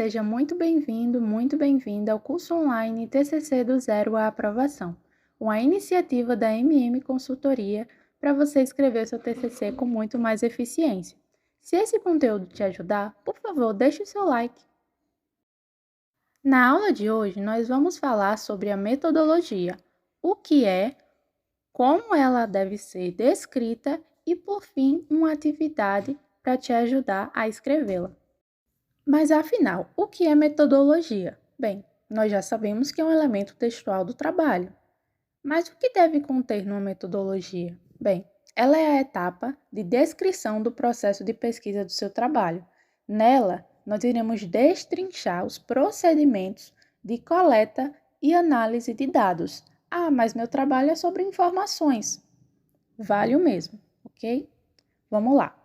seja muito bem-vindo, muito bem-vinda ao curso online TCC do Zero à Aprovação, uma iniciativa da MM Consultoria para você escrever seu TCC com muito mais eficiência. Se esse conteúdo te ajudar, por favor, deixe o seu like. Na aula de hoje, nós vamos falar sobre a metodologia, o que é, como ela deve ser descrita e, por fim, uma atividade para te ajudar a escrevê-la. Mas afinal, o que é metodologia? Bem, nós já sabemos que é um elemento textual do trabalho. Mas o que deve conter numa metodologia? Bem, ela é a etapa de descrição do processo de pesquisa do seu trabalho. Nela, nós iremos destrinchar os procedimentos de coleta e análise de dados. Ah, mas meu trabalho é sobre informações. Vale o mesmo, ok? Vamos lá.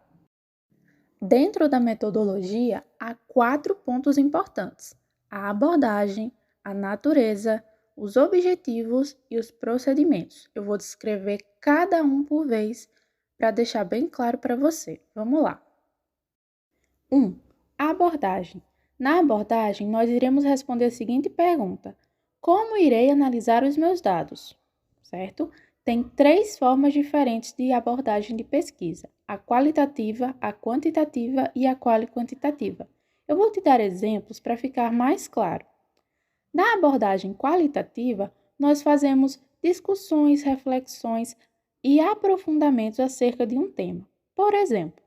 Dentro da metodologia, há 4 pontos importantes: a abordagem, a natureza, os objetivos e os procedimentos. Eu vou descrever cada um por vez para deixar bem claro para você. Vamos lá. 1. A abordagem. Na abordagem, nós iremos responder a seguinte pergunta: como irei analisar os meus dados? Certo? Tem 3 formas diferentes de abordagem de pesquisa: a qualitativa, a quantitativa e a quali-quantitativa. Eu vou te dar exemplos para ficar mais claro. Na abordagem qualitativa, nós fazemos discussões, reflexões e aprofundamentos acerca de um tema. Por exemplo,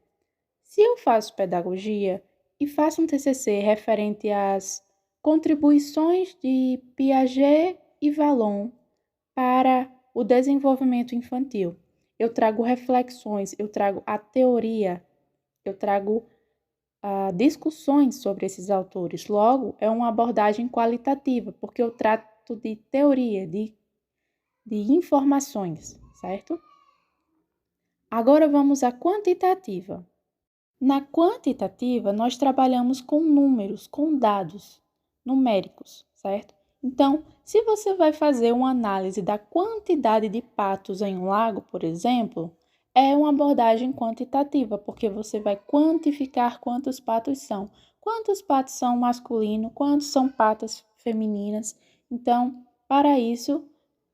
se eu faço pedagogia e faço um TCC referente às contribuições de Piaget e Vallon para o desenvolvimento infantil, eu trago reflexões, eu trago a teoria, eu trago discussões sobre esses autores. Logo, é uma abordagem qualitativa, porque eu trato de teoria, de informações, certo? Agora vamos à quantitativa. Na quantitativa, nós trabalhamos com números, com dados numéricos, certo? Então, se você vai fazer uma análise da quantidade de patos em um lago, por exemplo, é uma abordagem quantitativa, porque você vai quantificar quantos patos são. Quantos patos são masculinos, quantos são patas femininas. Então, para isso,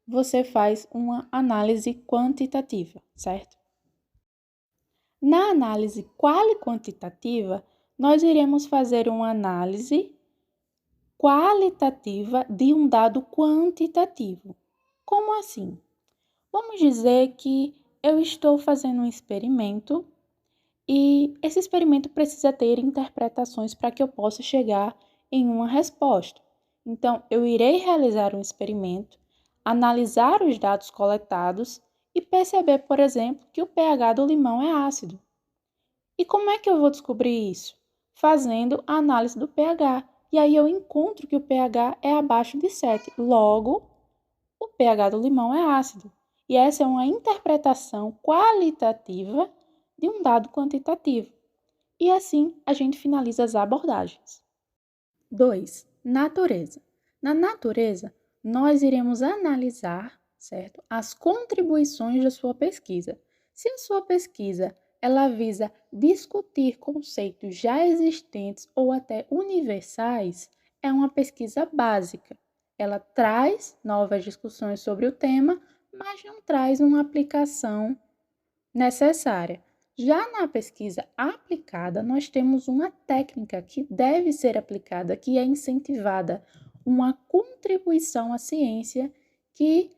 você faz uma análise quantitativa, certo? Na análise quali-quantitativa, nós iremos fazer uma análise qualitativa de um dado quantitativo. Como assim? Vamos dizer que eu estou fazendo um experimento e esse experimento precisa ter interpretações para que eu possa chegar em uma resposta. Então, eu irei realizar um experimento, analisar os dados coletados e perceber, por exemplo, que o pH do limão é ácido. E como é que eu vou descobrir isso? Fazendo a análise do pH. E aí eu encontro que o pH é abaixo de 7. Logo, o pH do limão é ácido. E essa é uma interpretação qualitativa de um dado quantitativo. E assim a gente finaliza as abordagens. 2. Natureza. Na natureza, nós iremos analisar, certo, as contribuições da sua pesquisa. Se a sua pesquisa ela visa discutir conceitos já existentes ou até universais, é uma pesquisa básica. Ela traz novas discussões sobre o tema, mas não traz uma aplicação necessária. Já na pesquisa aplicada, nós temos uma técnica que deve ser aplicada, que é incentivada, uma contribuição à ciência que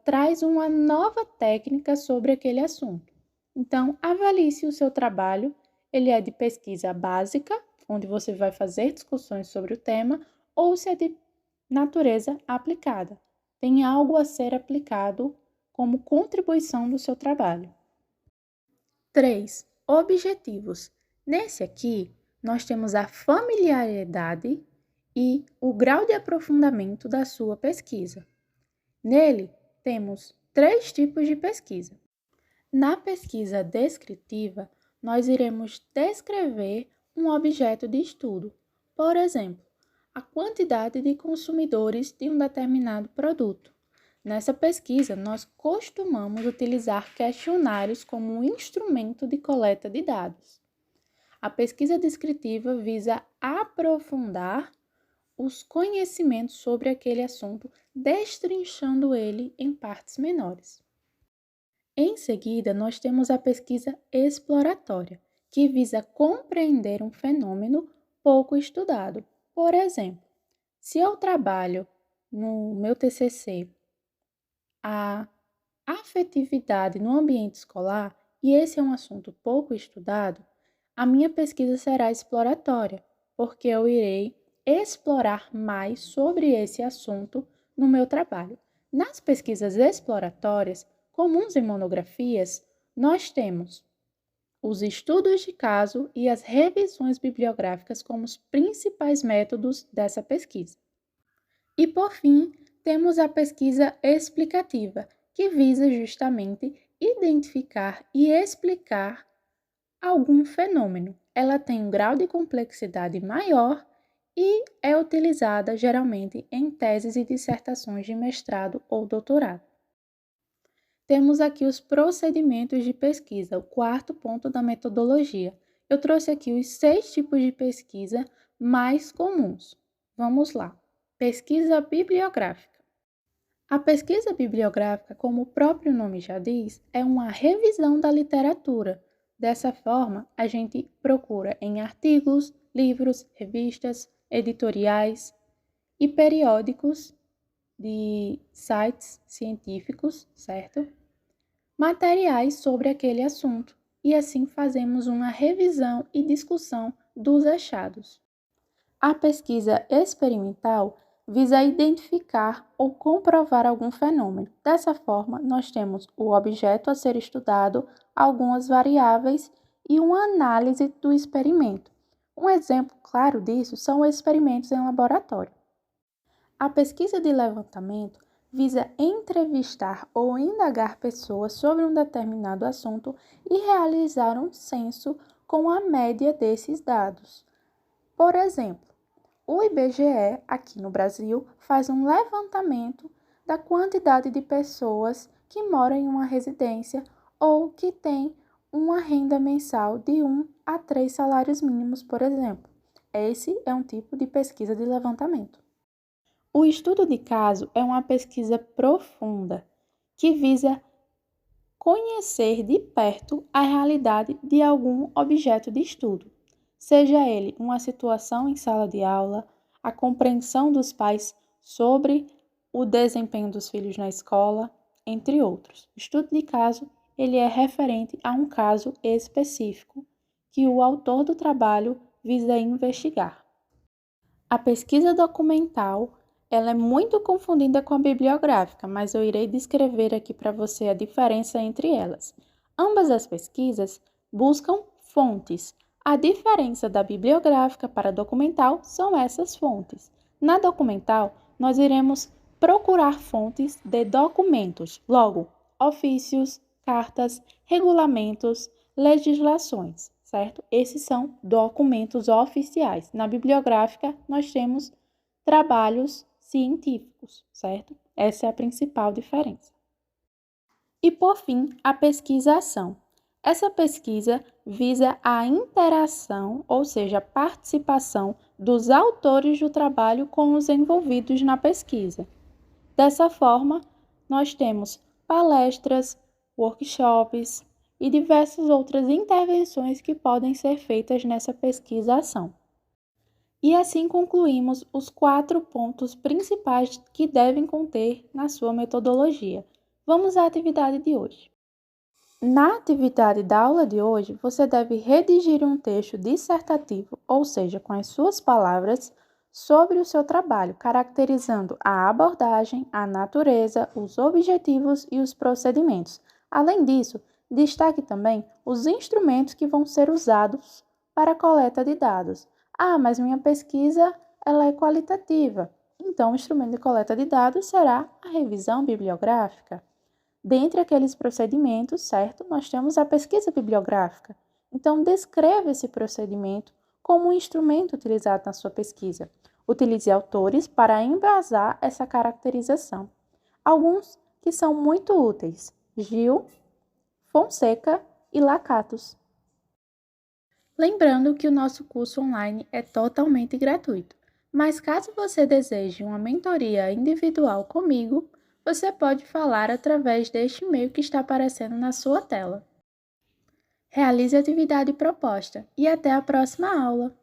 traz uma nova técnica sobre aquele assunto. Então, avalie se o seu trabalho ele é de pesquisa básica, onde você vai fazer discussões sobre o tema, ou se é de natureza aplicada. Tem algo a ser aplicado como contribuição do seu trabalho. 3. Objetivos. Nesse aqui, nós temos a familiaridade e o grau de aprofundamento da sua pesquisa. Nele, temos 3 tipos de pesquisa. Na pesquisa descritiva, nós iremos descrever um objeto de estudo. Por exemplo, a quantidade de consumidores de um determinado produto. Nessa pesquisa, nós costumamos utilizar questionários como um instrumento de coleta de dados. A pesquisa descritiva visa aprofundar os conhecimentos sobre aquele assunto, destrinchando ele em partes menores. Em seguida, nós temos a pesquisa exploratória, que visa compreender um fenômeno pouco estudado. Por exemplo, se eu trabalho no meu TCC a afetividade no ambiente escolar, e esse é um assunto pouco estudado, a minha pesquisa será exploratória, porque eu irei explorar mais sobre esse assunto no meu trabalho. Nas pesquisas exploratórias, comuns em monografias, nós temos os estudos de caso e as revisões bibliográficas como os principais métodos dessa pesquisa. E, por fim, temos a pesquisa explicativa, que visa justamente identificar e explicar algum fenômeno. Ela tem um grau de complexidade maior e é utilizada geralmente em teses e dissertações de mestrado ou doutorado. Temos aqui os procedimentos de pesquisa, o quarto ponto da metodologia. Eu trouxe aqui os 6 tipos de pesquisa mais comuns. Vamos lá. Pesquisa bibliográfica. A pesquisa bibliográfica, como o próprio nome já diz, é uma revisão da literatura. Dessa forma, a gente procura em artigos, livros, revistas, editoriais e periódicos de sites científicos, certo? Materiais sobre aquele assunto, e assim fazemos uma revisão e discussão dos achados. A pesquisa experimental visa identificar ou comprovar algum fenômeno. Dessa forma, nós temos o objeto a ser estudado, algumas variáveis e uma análise do experimento. Um exemplo claro disso são os experimentos em laboratório. A pesquisa de levantamento visa entrevistar ou indagar pessoas sobre um determinado assunto e realizar um censo com a média desses dados. Por exemplo, o IBGE, aqui no Brasil, faz um levantamento da quantidade de pessoas que moram em uma residência ou que têm uma renda mensal de 1 a 3 salários mínimos, por exemplo. Esse é um tipo de pesquisa de levantamento. O estudo de caso é uma pesquisa profunda que visa conhecer de perto a realidade de algum objeto de estudo, seja ele uma situação em sala de aula, a compreensão dos pais sobre o desempenho dos filhos na escola, entre outros. O estudo de caso, ele é referente a um caso específico que o autor do trabalho visa investigar. A pesquisa documental, ela é muito confundida com a bibliográfica, mas eu irei descrever aqui para você a diferença entre elas. Ambas as pesquisas buscam fontes. A diferença da bibliográfica para a documental são essas fontes. Na documental, nós iremos procurar fontes de documentos, logo, ofícios, cartas, regulamentos, legislações, certo? Esses são documentos oficiais. Na bibliográfica, nós temos trabalhos científicos, certo? Essa é a principal diferença. E, por fim, a pesquisação. Essa pesquisa visa a interação, ou seja, a participação dos autores do trabalho com os envolvidos na pesquisa. Dessa forma, nós temos palestras, workshops e diversas outras intervenções que podem ser feitas nessa pesquisação. E assim concluímos os 4 pontos principais que devem conter na sua metodologia. Vamos à atividade de hoje. Na atividade da aula de hoje, você deve redigir um texto dissertativo, ou seja, com as suas palavras, sobre o seu trabalho, caracterizando a abordagem, a natureza, os objetivos e os procedimentos. Além disso, destaque também os instrumentos que vão ser usados para a coleta de dados. Ah, mas minha pesquisa ela é qualitativa. Então, o instrumento de coleta de dados será a revisão bibliográfica. Dentre aqueles procedimentos, certo, nós temos a pesquisa bibliográfica. Então, descreva esse procedimento como um instrumento utilizado na sua pesquisa. Utilize autores para embasar essa caracterização. Alguns que são muito úteis: Gil, Fonseca e Lakatos. Lembrando que o nosso curso online é totalmente gratuito, mas caso você deseje uma mentoria individual comigo, você pode falar através deste e-mail que está aparecendo na sua tela. Realize a atividade proposta e até a próxima aula!